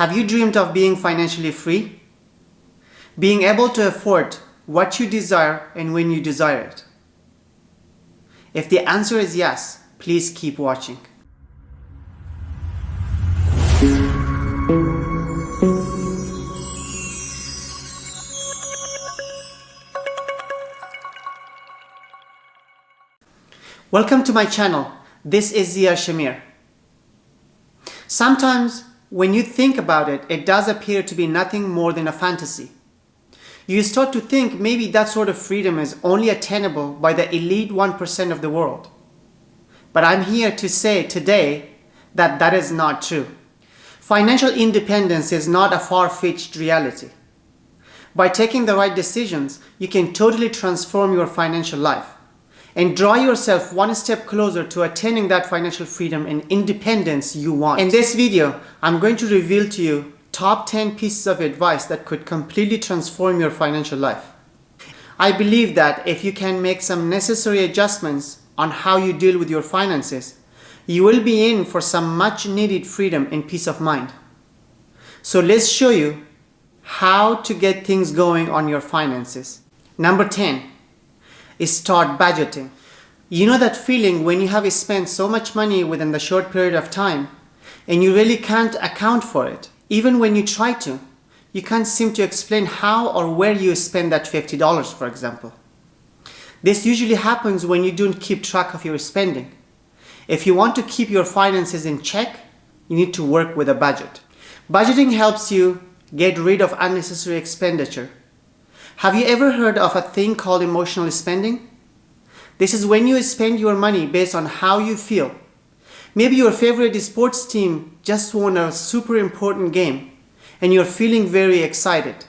Have you dreamed of being financially free? Being able to afford what you desire and when you desire it? If the answer is yes, please keep watching. Welcome to my channel. This is Zia Shamir. Sometimes when you think about it, it does appear to be nothing more than a fantasy. You start to think maybe that sort of freedom is only attainable by the elite 1% of the world. But I'm here to say today that that is not true. Financial independence is not a far-fetched reality. By taking the right decisions, you can totally transform your financial life and draw yourself one step closer to attaining that financial freedom and independence you want. In this video, I'm going to reveal to you top 10 pieces of advice that could completely transform your financial life. I believe that if you can make some necessary adjustments on how you deal with your finances, you will be in for some much needed freedom and peace of mind. So let's show you how to get things going on your finances. Number 10 is start budgeting. You know that feeling when you have spent so much money within the short period of time and you really can't account for it. Even when you try to, you can't seem to explain how or where you spend that $50, for example. This usually happens when you don't keep track of your spending. If you want to keep your finances in check, you need to work with a budget. Budgeting helps you get rid of unnecessary expenditure. Have you ever heard of a thing called emotional spending? This is when you spend your money based on how you feel. Maybe your favorite sports team just won a super important game and you're feeling very excited.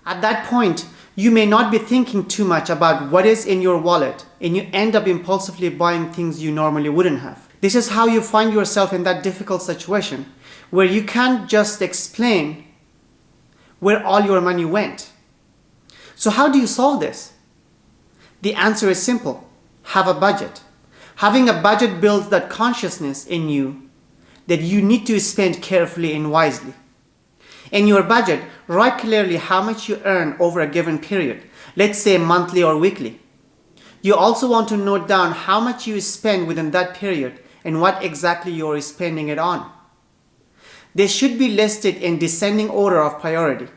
At that point, you may not be thinking too much about what is in your wallet and you end up impulsively buying things you normally wouldn't have. This is how you find yourself in that difficult situation where you can't just explain where all your money went. So how do you solve this? The answer is simple. Have a budget. Having a budget builds that consciousness in you that you need to spend carefully and wisely. In your budget, write clearly how much you earn over a given period, let's say monthly or weekly. You also want to note down how much you spend within that period and what exactly you are spending it on. They should be listed in descending order of priority.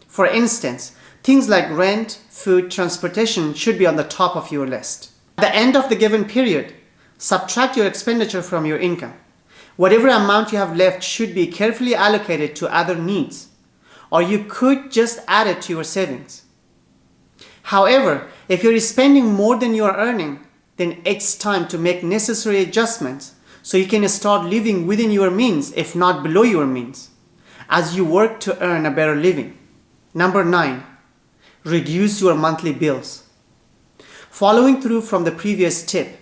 For instance, things like rent, food, transportation should be on the top of your list. At the end of the given period, subtract your expenditure from your income. Whatever amount you have left should be carefully allocated to other needs, or you could just add it to your savings. However, if you're spending more than you are earning, then it's time to make necessary adjustments so you can start living within your means, if not below your means, as you work to earn a better living. Number 9. Reduce your monthly bills. Following through from the previous tip,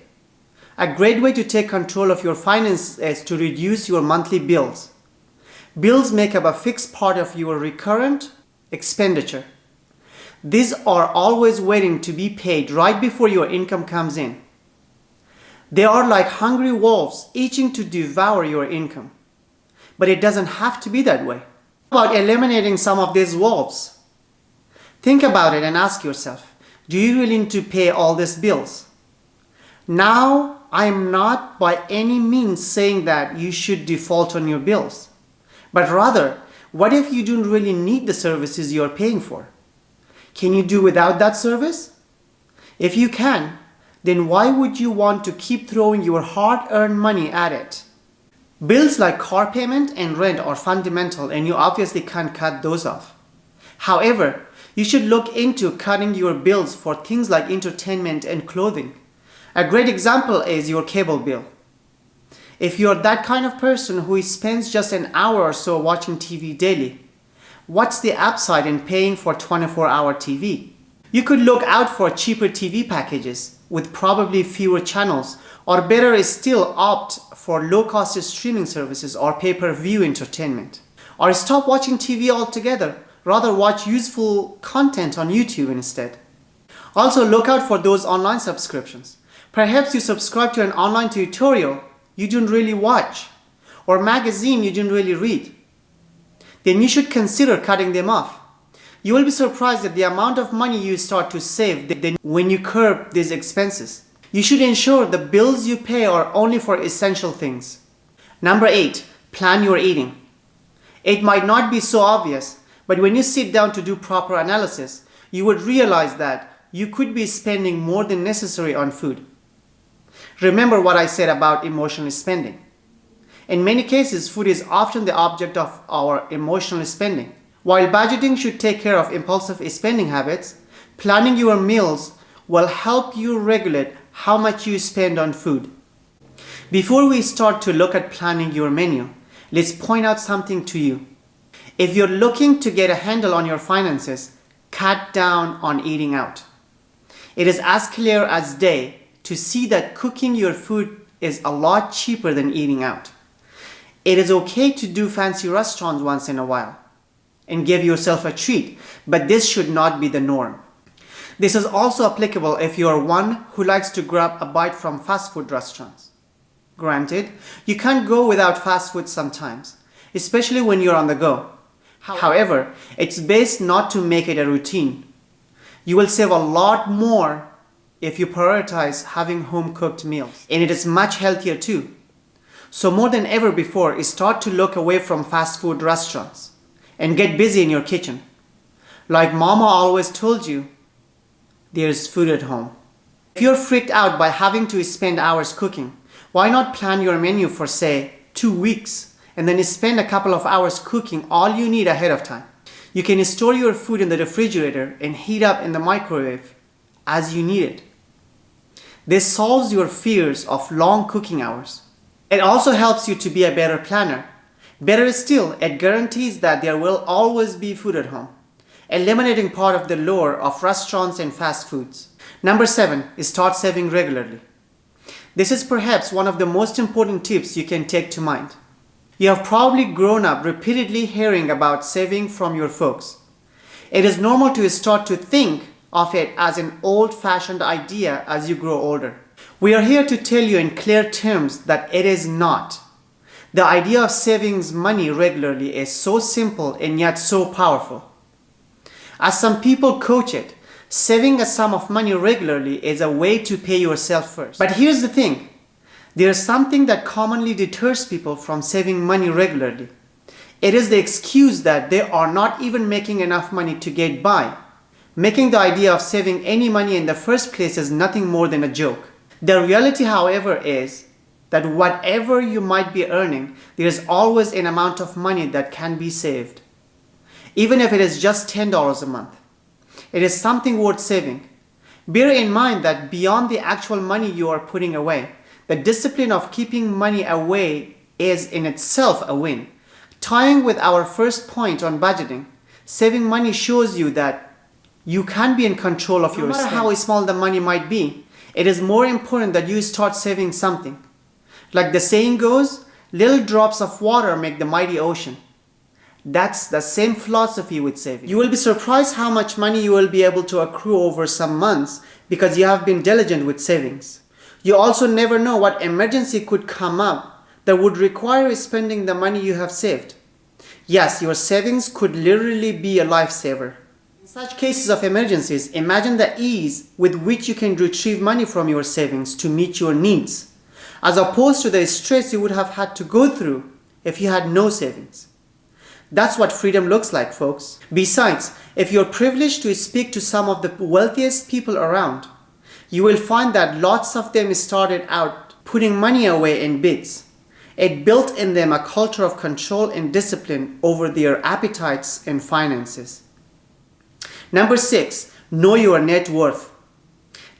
a great way to take control of your finances is to reduce your monthly bills. Bills make up a fixed part of your recurrent expenditure. These are always waiting to be paid right before your income comes in. They are like hungry wolves itching to devour your income. But it doesn't have to be that way. How about eliminating some of these wolves? Think about it and ask yourself, do you really need to pay all these bills? Now, I am not by any means saying that you should default on your bills, but rather, what if you don't really need the services you are paying for? Can you do without that service? If you can, then why would you want to keep throwing your hard-earned money at it? Bills like car payment and rent are fundamental and you obviously can't cut those off. However, you should look into cutting your bills for things like entertainment and clothing. A great example is your cable bill. If you're that kind of person who spends just an hour or so watching TV daily, what's the upside in paying for 24-hour TV? You could look out for cheaper TV packages with probably fewer channels, or better still opt for low-cost streaming services or pay-per-view entertainment. Or stop watching TV altogether. Rather watch useful content on YouTube instead. Also look out for those online subscriptions. Perhaps you subscribe to an online tutorial you don't really watch, or magazine you don't really read. then you should consider cutting them off. You will be surprised at the amount of money you start to save when you curb these expenses. You should ensure the bills you pay are only for essential things. Number 8, plan your eating. It might not be so obvious, but when you sit down to do proper analysis, you would realize that you could be spending more than necessary on food. Remember what I said about emotional spending. In many cases, food is often the object of our emotional spending. While budgeting should take care of impulsive spending habits, planning your meals will help you regulate how much you spend on food. Before we start to look at planning your menu, let's point out something to you. If you're looking to get a handle on your finances, cut down on eating out. It is as clear as day to see that cooking your food is a lot cheaper than eating out. It is okay to do fancy restaurants once in a while and give yourself a treat, but this should not be the norm. This is also applicable if you are one who likes to grab a bite from fast food restaurants. Granted, you can't go without fast food sometimes, especially when you're on the go. However, it's best not to make it a routine. You will save a lot more if you prioritize having home-cooked meals, and it is much healthier too. So more than ever before, start to look away from fast food restaurants and get busy in your kitchen. Like Mama always told you, there's food at home. If you're freaked out by having to spend hours cooking, why not plan your menu for, say, 2 weeks and then spend a couple of hours cooking all you need ahead of time? You can store your food in the refrigerator and heat up in the microwave as you need it. This solves your fears of long cooking hours. It also helps you to be a better planner. Better still, it guarantees that there will always be food at home, eliminating part of the lure of restaurants and fast foods. Number 7 is start saving regularly. This is perhaps one of the most important tips you can take to mind. You have probably grown up repeatedly hearing about saving from your folks. It is normal to start to think of it as an old-fashioned idea as you grow older. We are here to tell you in clear terms that it is not. The idea of saving money regularly is so simple and yet so powerful. As some people coach it, saving a sum of money regularly is a way to pay yourself first. But here's the thing. There is something that commonly deters people from saving money regularly. It is the excuse that they are not even making enough money to get by. Making the idea of saving any money in the first place is nothing more than a joke. The reality, however, is that whatever you might be earning, there is always an amount of money that can be saved. Even if it is just $10 a month. It is something worth saving. Bear in mind that beyond the actual money you are putting away, the discipline of keeping money away is in itself a win. Tying with our first point on budgeting, saving money shows you that you can be in control of your spending. No matter how small the money might be, it is more important that you start saving something. Like the saying goes, little drops of water make the mighty ocean. That's the same philosophy with saving. You will be surprised how much money you will be able to accrue over some months because you have been diligent with savings. You also never know what emergency could come up that would require spending the money you have saved. Yes, your savings could literally be a lifesaver. In such cases of emergencies, imagine the ease with which you can retrieve money from your savings to meet your needs, as opposed to the stress you would have had to go through if you had no savings. That's what freedom looks like, folks. Besides, if you're privileged to speak to some of the wealthiest people around, you will find that lots of them started out putting money away in bits. It built in them a culture of control and discipline over their appetites and finances. Number 6, know your net worth.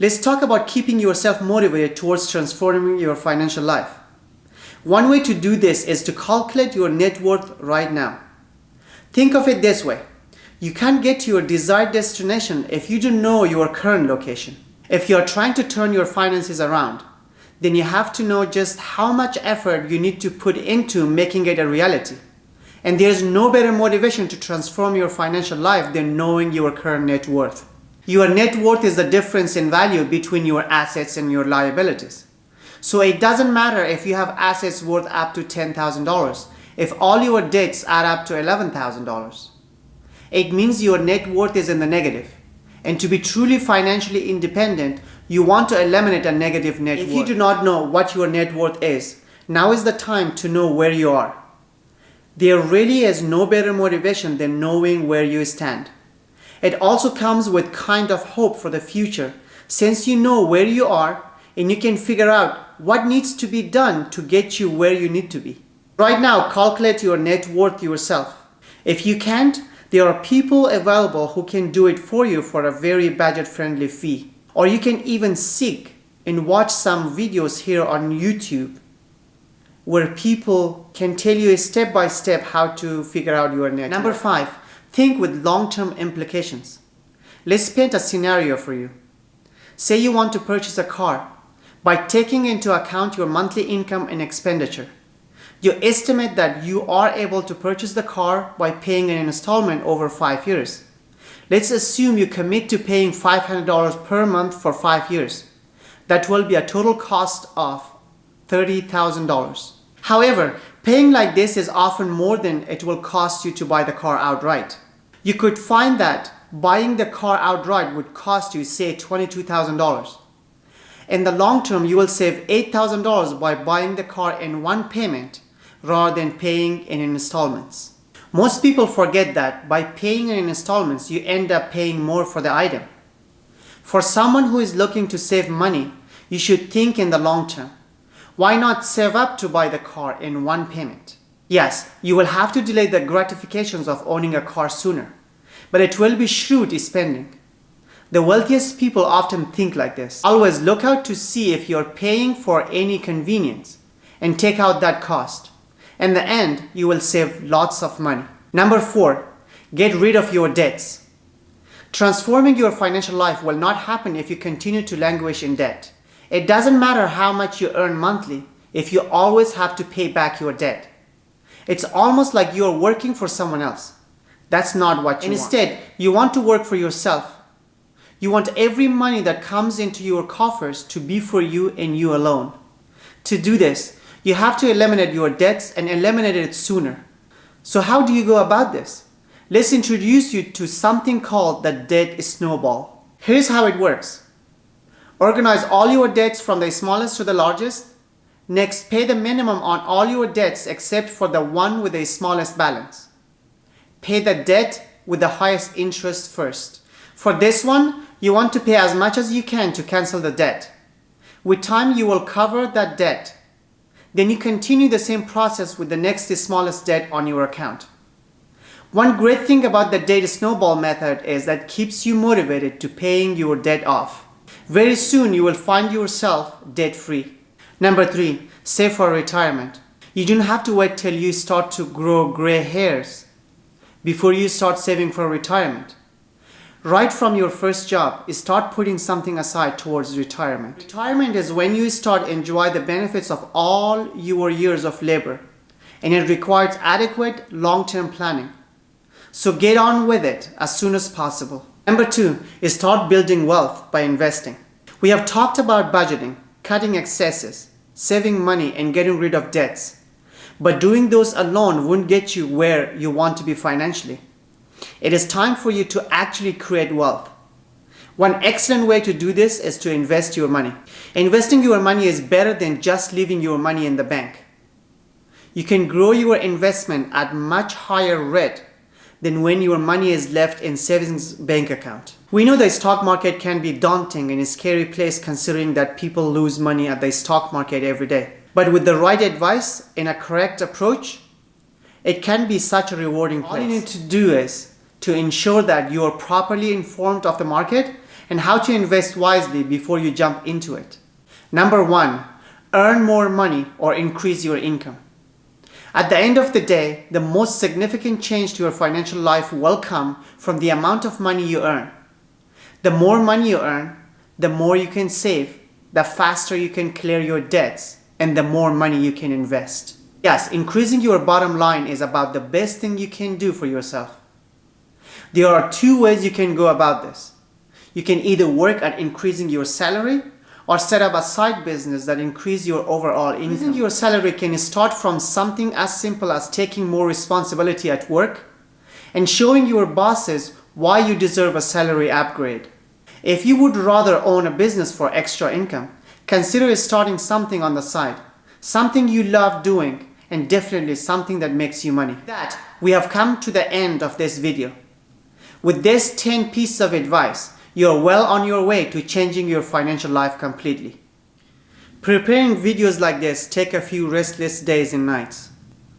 Let's talk about keeping yourself motivated towards transforming your financial life. One way to do this is to calculate your net worth right now. Think of it this way. You can't get to your desired destination if you don't know your current location. If you are trying to turn your finances around, then you have to know just how much effort you need to put into making it a reality. And there is no better motivation to transform your financial life than knowing your current net worth. Your net worth is the difference in value between your assets and your liabilities. So it doesn't matter if you have assets worth up to $10,000 if all your debts add up to $11,000. It means your net worth is in the negative. And to be truly financially independent, you want to eliminate a negative net worth. If you do not know what your net worth is, now is the time to know where you are. There really is no better motivation than knowing where you stand. It also comes with kind of hope for the future, since you know where you are and you can figure out what needs to be done to get you where you need to be. Right now, calculate your net worth yourself. If you can't, there are people available who can do it for you for a very budget-friendly fee. Or you can even seek and watch some videos here on YouTube where people can tell you step by step how to figure out your net worth. Number 5, think with long-term implications. Let's paint a scenario for you. Say you want to purchase a car. By taking into account your monthly income and expenditure, you estimate that you are able to purchase the car by paying an installment over 5 years. Let's assume you commit to paying $500 per month for 5 years. That will be a total cost of $30,000. However, paying like this is often more than it will cost you to buy the car outright. You could find that buying the car outright would cost you, say, $22,000. In the long term, you will save $8,000 by buying the car in one payment rather than paying in installments. Most people forget that by paying in installments, you end up paying more for the item. For someone who is looking to save money, you should think in the long term. Why not save up to buy the car in one payment? Yes, you will have to delay the gratifications of owning a car sooner, but it will be shrewd spending. The wealthiest people often think like this. Always look out to see if you're paying for any convenience and take out that cost. In the end, you will save lots of money. Number 4, get rid of your debts. Transforming your financial life will not happen if you continue to languish in debt. It doesn't matter how much you earn monthly if you always have to pay back your debt. It's almost like you're working for someone else. That's not what you want. Instead, you want to work for yourself. You want every money that comes into your coffers to be for you and you alone. To do this, you have to eliminate your debts and eliminate it sooner. So how do you go about this? Let's introduce you to something called the debt snowball. Here's how it works. Organize all your debts from the smallest to the largest. Next, pay the minimum on all your debts except for the one with the smallest balance. Pay the debt with the highest interest first. For this one, you want to pay as much as you can to cancel the debt. With time, you will cover that debt. Then you continue the same process with the next smallest debt on your account. One great thing about the debt snowball method is that it keeps you motivated to paying your debt off. Very soon you will find yourself debt-free. Number 3, save for retirement. You don't have to wait till you start to grow gray hairs before you start saving for retirement. Right from your first job, start putting something aside towards retirement. Retirement is when you start enjoy the benefits of all your years of labor, and it requires adequate long-term planning. So get on with it as soon as possible. Number 2 is start building wealth by investing. We have talked about budgeting, cutting excesses, saving money, and getting rid of debts. But doing those alone won't get you where you want to be financially. It is time for you to actually create wealth. One excellent way to do this is to invest your money. Investing your money is better than just leaving your money in the bank. You can grow your investment at much higher rate than when your money is left in savings bank account. We know the stock market can be daunting and a scary place considering that people lose money at the stock market every day. But with the right advice and a correct approach, it can be such a rewarding place. All you need to do is to ensure that you are properly informed of the market and how to invest wisely before you jump into it. Number 1, earn more money or increase your income. At the end of the day, the most significant change to your financial life will come from the amount of money you earn. The more money you earn, the more you can save, the faster you can clear your debts, and the more money you can invest. Yes, increasing your bottom line is about the best thing you can do for yourself. There are 2 ways you can go about this. You can either work at increasing your salary, or set up a side business that increase your overall income. Increasing your salary can start from something as simple as taking more responsibility at work and showing your bosses why you deserve a salary upgrade. If you would rather own a business for extra income, consider starting something on the side, something you love doing, and definitely something that makes you money. With that, we have come to the end of this video. With this 10 pieces of advice, you're well on your way to changing your financial life completely. Preparing videos like this take a few restless days and nights.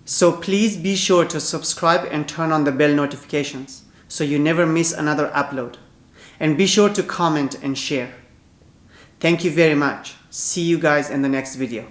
So please be sure to subscribe and turn on the bell notifications so you never miss another upload. And be sure to comment and share. Thank you very much. See you guys in the next video.